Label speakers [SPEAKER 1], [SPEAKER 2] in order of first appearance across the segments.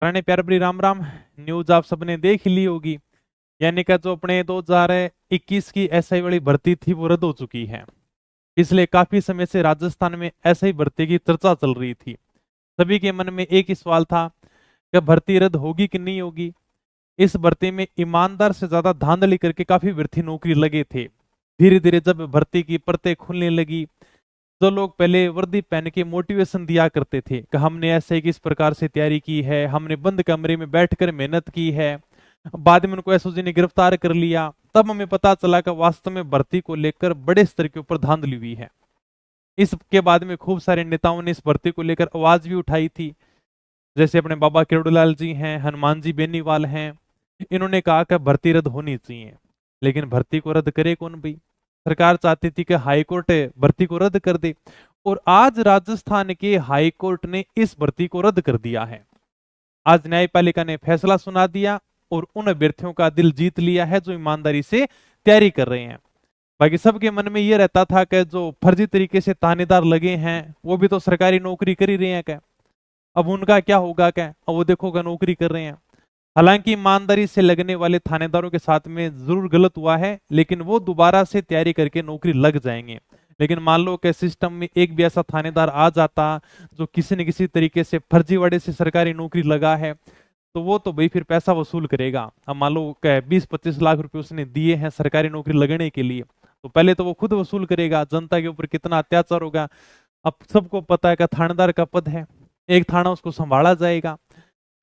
[SPEAKER 1] राणे प्यार भरी राम राम। न्यूज आप सबने देख ही ली होगी। यानी कि जो अपने 2021 की एसआई वाली भर्ती थी वो रद्द हो चुकी है। इसलिए काफी समय से राजस्थान में एसआई भर्ती की चर्चा चल रही थी। सभी के मन में एक ही सवाल था कि भर्ती रद्द होगी कि नहीं होगी। इस भर्ती में ईमानदार से ज्यादा धांधली करके काफी व्यर्थी नौकरी लगे थे। धीरे धीरे जब भर्ती की परतें खुलने लगी, जो लोग पहले वर्दी पहन के मोटिवेशन दिया करते थे कि हमने ऐसे किस प्रकार से तैयारी की है, हमने बंद कमरे में बैठकर मेहनत की है, बाद में उनको एसओजी ने गिरफ्तार कर लिया, तब हमें पता चला कि वास्तव में भर्ती को लेकर बड़े स्तर के ऊपर धांधली हुई है। इसके बाद में खूब सारे नेताओं ने इस भर्ती को लेकर आवाज भी उठाई थी। जैसे अपने बाबा किरोड़ीलाल जी हैं, हनुमान जी बेनीवाल हैं। इन्होंने कहा कि भर्ती रद्द होनी चाहिए। लेकिन भर्ती को रद्द करे कौन भाई? सरकार चाहती थी कि हाईकोर्ट भर्ती को रद्द कर दे, और आज राजस्थान के हाईकोर्ट ने इस भर्ती को रद्द कर दिया है। आज न्यायपालिका ने फैसला सुना दिया और उन अभ्यर्थियों का दिल जीत लिया है जो ईमानदारी से तैयारी कर रहे हैं। बाकी सबके मन में यह रहता था कि जो फर्जी तरीके से थानेदार लगे हैं वो भी तो सरकारी नौकरी कर ही रहे हैं क्या, अब उनका क्या होगा क्या? अब वो देखो क्या नौकरी कर रहे हैं। हालांकि ईमानदारी से लगने वाले थानेदारों के साथ में जरूर गलत हुआ है, लेकिन वो दोबारा से तैयारी करके नौकरी लग जाएंगे। लेकिन मान लो कि सिस्टम में एक भी ऐसा थानेदार आ जाता जो किसी न किसी तरीके से फर्जीवाड़े से सरकारी नौकरी लगा है, तो वो तो भाई फिर पैसा वसूल करेगा। अब मान लो कि 20-25 लाख रुपए उसने दिए हैं सरकारी नौकरी लगने के लिए, तो पहले तो वो खुद वसूल करेगा। जनता के ऊपर कितना अत्याचार होगा। अब सबको पता है कि थानेदार का पद है, एक थाना उसको संभाला जाएगा।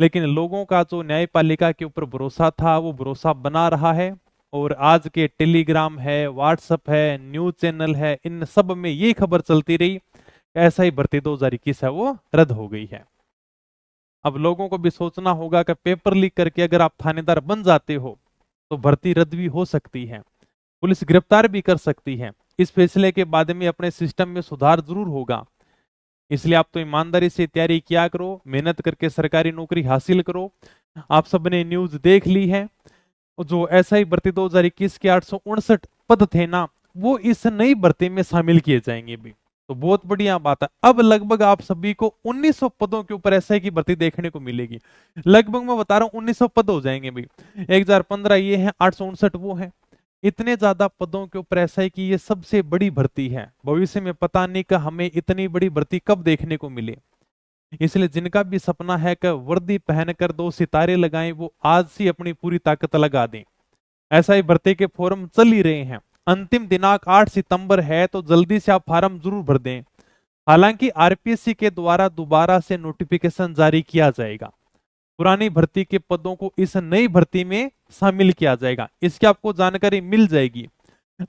[SPEAKER 1] लेकिन लोगों का जो न्यायपालिका के ऊपर भरोसा था वो भरोसा बना रहा है। और आज के टेलीग्राम है, व्हाट्सएप है, न्यूज चैनल है, इन सब में ये खबर चलती रही ऐसा ही भर्ती 2021 है वो रद्द हो गई है। अब लोगों को भी सोचना होगा कि पेपर लीक करके अगर आप थानेदार बन जाते हो तो भर्ती रद्द भी हो सकती है, पुलिस गिरफ्तार भी कर सकती है। इस फैसले के बाद में अपने सिस्टम में सुधार जरूर होगा। इसलिए आप तो ईमानदारी से तैयारी किया करो, मेहनत करके सरकारी नौकरी हासिल करो। आप सबने न्यूज देख ली है, जो एसआई भर्ती 2021 के 859 पद थे ना, वो इस नई भर्ती में शामिल किए जाएंगे भी। तो बहुत बढ़िया बात है। अब लगभग आप सभी को 1900 पदों के ऊपर एसआई की भर्ती देखने को मिलेगी। लगभग मैं बता रहा हूँ 1900 पद हो जाएंगे भाई। 1015 ये है, 859 वो है। इतने ज्यादा पदों के ऊपर एसआई की ये सबसे बड़ी भर्ती है। भविष्य में पता नहीं कि हमें इतनी बड़ी भर्ती कब देखने को मिले। इसलिए जिनका भी सपना है कि वर्दी पहनकर 2 सितारे लगाएं, वो आज से अपनी पूरी ताकत लगा दें। एसआई भर्ती के फॉर्म चल ही रहे हैं। अंतिम दिनांक 8 सितंबर है, तो जल्दी से आप फार्म जरूर भर दें। हालांकि आरपीएससी के द्वारा दोबारा से नोटिफिकेशन जारी किया जाएगा। पुरानी भर्ती के पदों को इस नई भर्ती में शामिल किया जाएगा, इसकी आपको जानकारी मिल जाएगी।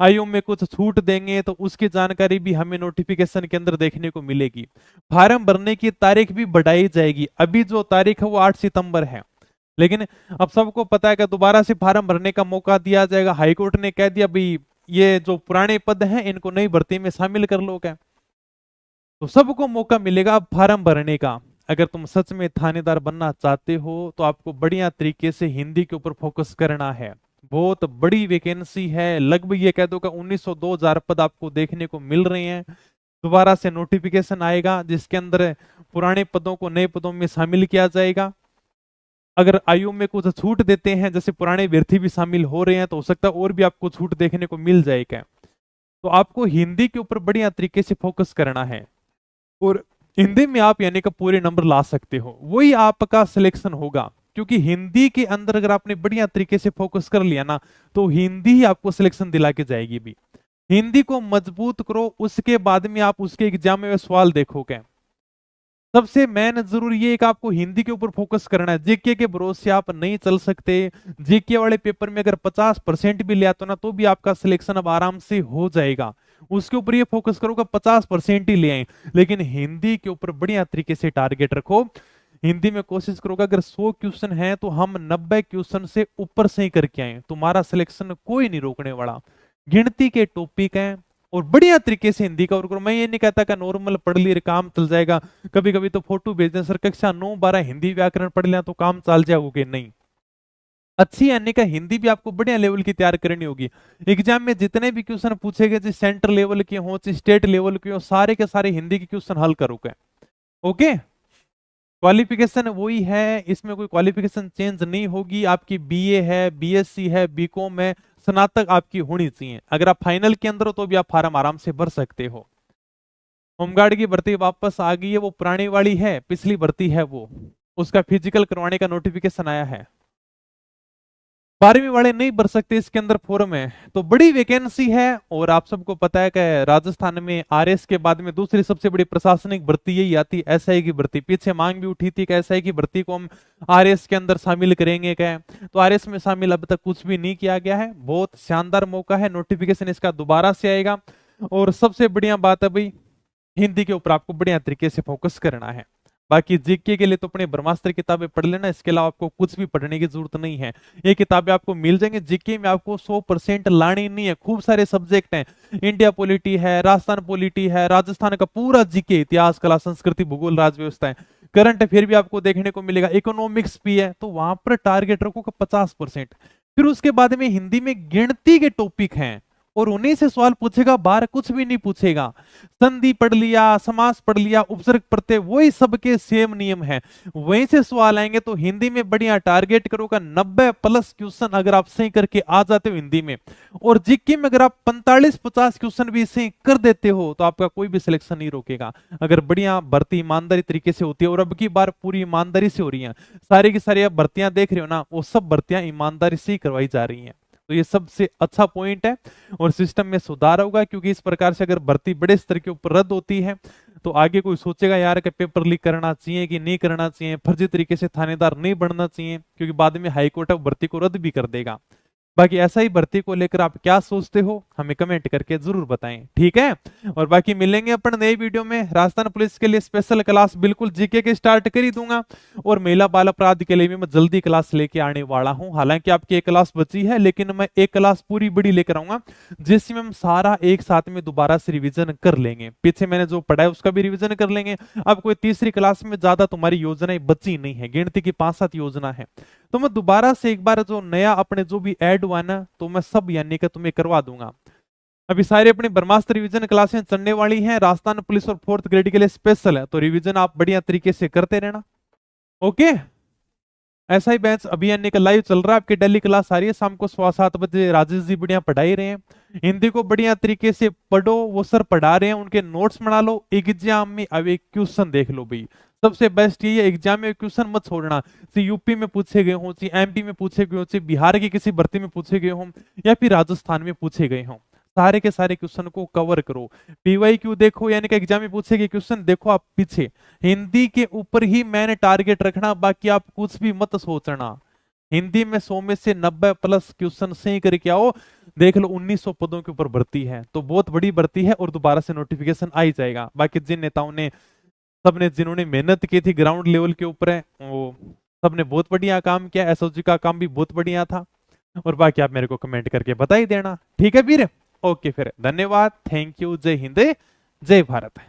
[SPEAKER 1] आयोग में कुछ छूट देंगे तो उसकी जानकारी भी हमें नोटिफिकेशन के अंदर देखने को मिलेगी। फार्म भरने की तारीख भी बढ़ाई जाएगी। अभी जो तारीख है वो 8 सितंबर है, लेकिन अब सबको पता है कि दोबारा से फार्म भरने का मौका दिया जाएगा। हाईकोर्ट ने कह दिया भाई ये जो पुराने पद हैं इनको नई भर्ती में शामिल कर लो क्या, तो सबको मौका मिलेगा फार्म भरने का। अगर तुम सच में थानेदार बनना चाहते हो तो आपको बढ़िया तरीके से हिंदी के ऊपर फोकस करना है। बहुत बड़ी वैकेंसी है, लगभग ये कह दो कि 1900-2000 पद आपको देखने को मिल रहे हैं। दोबारा से नोटिफिकेशन आएगा जिसके अंदर पुराने पदों को नए पदों में शामिल किया जाएगा। अगर आयु में कुछ छूट देते हैं, जैसे पुराने अभ्यर्थी भी शामिल हो रहे हैं, तो हो सकता है और भी आपको छूट देखने को मिल जाएगा। तो आपको हिंदी के ऊपर बढ़िया तरीके से फोकस करना है, और हिंदी में आप यानी कि पूरे नंबर ला सकते हो, वही आपका सिलेक्शन होगा। क्योंकि हिंदी के अंदर अगर आपने बढ़िया तरीके से फोकस कर लिया ना, तो हिंदी ही आपको सिलेक्शन दिला के जाएगी भी। हिंदी को मजबूत करो, उसके बाद में आप उसके एग्जाम में सवाल देखोगे। सबसे मेन जरूरी ये है कि आपको हिंदी के ऊपर फोकस करना है। जीके के भरोसे आप नहीं चल सकते। जीके वाले पेपर में अगर 50% भी ले आता ना, तो भी आपका सिलेक्शन अब आराम से हो जाएगा। उसके ऊपर ये फोकस करो कि 50% ही ले आए। लेकिन हिंदी के ऊपर बढ़िया तरीके से टारगेट रखो। हिंदी में कोशिश करोगे अगर 100 क्वेश्चन है तो हम 90 क्वेश्चन से ऊपर से ही करके आए, तुम्हारा सिलेक्शन कोई नहीं रोकने वाला। गिनती के टॉपिक हैं और बढ़िया तरीके से हिंदी कवर करो। मैं ये नहीं कहता कि नॉर्मल पढ़ लिए काम चल जाएगा। कभी कभी तो फोटो भेज दें सर, कक्षा 9-12 हिंदी व्याकरण पढ़ लिया तो काम चल जाओगे, नहीं। अच्छी यानी का हिंदी भी आपको बढ़िया लेवल की तैयार करनी होगी। एग्जाम में जितने भी क्वेश्चन पूछे गए, जिस सेंटर लेवल के हो, स्टेट लेवल के हो, सारे के सारे हिंदी के क्वेश्चन हल करोगे। ओके। क्वालिफिकेशन वही है, इसमें कोई क्वालिफिकेशन चेंज नहीं होगी। आपकी बीए है, बीएससी है, बीकॉम है, स्नातक आपकी होनी चाहिए। अगर आप फाइनल के अंदर हो तो भी आप फार्म आराम से भर सकते हो। होमगार्ड की भर्ती वापस आ गई है, वो पुरानी वाली है, पिछली भर्ती है वो, उसका फिजिकल करवाने का नोटिफिकेशन आया है। 12वीं वाले नहीं भर सकते, इसके अंदर फॉर्म है। तो बड़ी वैकेंसी है। और आप सबको पता है कि राजस्थान में आरएस के बाद में दूसरी सबसे बड़ी प्रशासनिक भर्ती यही आती है, एसआई की भर्ती। पीछे मांग भी उठी थी कि एसआई की भर्ती को हम आरएस के अंदर शामिल करेंगे क्या, तो आरएस में शामिल अब तक कुछ भी नहीं किया गया है। बहुत शानदार मौका है, नोटिफिकेशन इसका दोबारा से आएगा। और सबसे बढ़िया बात है भाई, हिंदी के ऊपर आपको बढ़िया तरीके से फोकस करना है। बाकी जीके के लिए तो अपने ब्रह्मास्त्र किताबें पढ़ लेना, इसके अलावा आपको कुछ भी पढ़ने की जरूरत नहीं है। ये किताबें आपको मिल जाएंगी। जीके में आपको 100% लानी नहीं है, खूब सारे सब्जेक्ट हैं। इंडिया पॉलिटी है, राजस्थान पॉलिटी है, राजस्थान का पूरा जीके, इतिहास, कला, संस्कृति, भूगोल, राज व्यवस्था है। करंट अफेयर भी आपको देखने को मिलेगा, इकोनॉमिक्स भी है। तो वहां पर टारगेट रखो 50%। फिर उसके बाद में हिंदी में गिनती के टॉपिक हैं, और उन्हीं से सवाल पूछेगा, बाहर कुछ भी नहीं पूछेगा। संधि पढ़ लिया, समास पढ़ लिया, उपसर्ग प्रत्यय, वही सबके सेम नियम है, वहीं से सवाल आएंगे। तो हिंदी में बढ़िया टारगेट करोगा, 90+ क्वेश्चन अगर आप सही करके आ जाते हो हिंदी में, और जीके में अगर आप 45-50 क्वेश्चन भी सही कर देते हो, तो आपका कोई भी सिलेक्शन नहीं रोकेगा। अगर बढ़िया भर्ती ईमानदारी तरीके से होती है, और अब की बार पूरी ईमानदारी से हो रही है, सारी की सारी आप भर्तियां देख रहे हो ना, वो सब भर्तियां ईमानदारी से ही करवाई जा रही हैं। तो ये सबसे अच्छा पॉइंट है, और सिस्टम में सुधार होगा। क्योंकि इस प्रकार से अगर भर्ती बड़े स्तर के ऊपर रद्द होती है, तो आगे कोई सोचेगा यार कि पेपर लीक करना चाहिए कि नहीं करना चाहिए, फर्जी तरीके से थानेदार नहीं बनना चाहिए, क्योंकि बाद में हाईकोर्ट अब भर्ती को रद्द भी कर देगा। बाकी ऐसा ही भर्ती को लेकर आप क्या सोचते हो, हमें कमेंट करके जरूर बताएं, ठीक है। और बाकी मिलेंगे अपन नई वीडियो में। राजस्थान पुलिस के लिए स्पेशल क्लास बिल्कुल जीके के स्टार्ट कर ही दूंगा, और महिला बाल अपराध के लिए भी मैं जल्दी क्लास लेके आने वाला हूं। हालांकि आपकी एक क्लास बची है, लेकिन मैं एक क्लास पूरी बड़ी लेकर आऊंगा, जिसमें हम सारा एक साथ में दोबारा से रिविजन कर लेंगे। पीछे मैंने जो पढ़ा है उसका भी रिविजन कर लेंगे। अब कोई तीसरी क्लास में ज्यादा तुम्हारी योजनाएं बची नहीं है, गिनती की 5-7 योजना है। तो मैं दोबारा से एक बार जो नया अपने जो भी ऐड हुआ ना, तो मैं सब यानी कि तुम्हें करवा दूंगा। अभी सारे अपनी ब्रह्मास्त्र रिवीजन क्लासें चलने वाली हैं, राजस्थान पुलिस और 4th ग्रेड के लिए स्पेशल है, तो रिवीजन आप बढ़िया तरीके से करते रहना। ओके, ऐसा ही बैच अभी यानी कि लाइव चल रहा है। आपकी डेली क्लास आ रही है शाम को 7:15 बजे। राजेश जी बढ़िया पढ़ाई रहे हैं, हिंदी को बढ़िया तरीके से पढ़ो, वो सर पढ़ा रहे हैं, उनके नोट्स बना लो। एग्जाम में अब एक क्वेश्चन देख लो भाई, सबसे बेस्ट ये है, एग्जाम में क्वेश्चन मत छोड़ना। यूपी में पूछे गए हों, एमपी में पूछे गए हों, बिहार की किसी भर्ती में पूछे गए हों, या फिर राजस्थान में पूछे गए हों, सारे के सारे क्वेश्चन को कवर करो। पीवाईक्यू देखो, यानी कि एग्जाम में पूछे गए क्वेश्चन देखो आप पीछे। हिंदी के ऊपर ही मैंने टारगेट रखना, बाकी आप कुछ भी मत सोचना। हिंदी में 100 में से 90+ क्वेश्चन सही करके आओ। देख लो 1900 पदों के ऊपर भर्ती है, तो बहुत बड़ी भर्ती है, और दोबारा से नोटिफिकेशन आ ही जाएगा। बाकी जिन नेताओं ने, सबने जिन्होंने मेहनत की थी ग्राउंड लेवल के ऊपर है, वो सबने बहुत बढ़िया काम किया। एसओजी का काम भी बहुत बढ़िया था। और बाकी आप मेरे को कमेंट करके बता ही देना, ठीक है वीर। ओके फिर, धन्यवाद, थैंक यू, जय हिंद, जय भारत।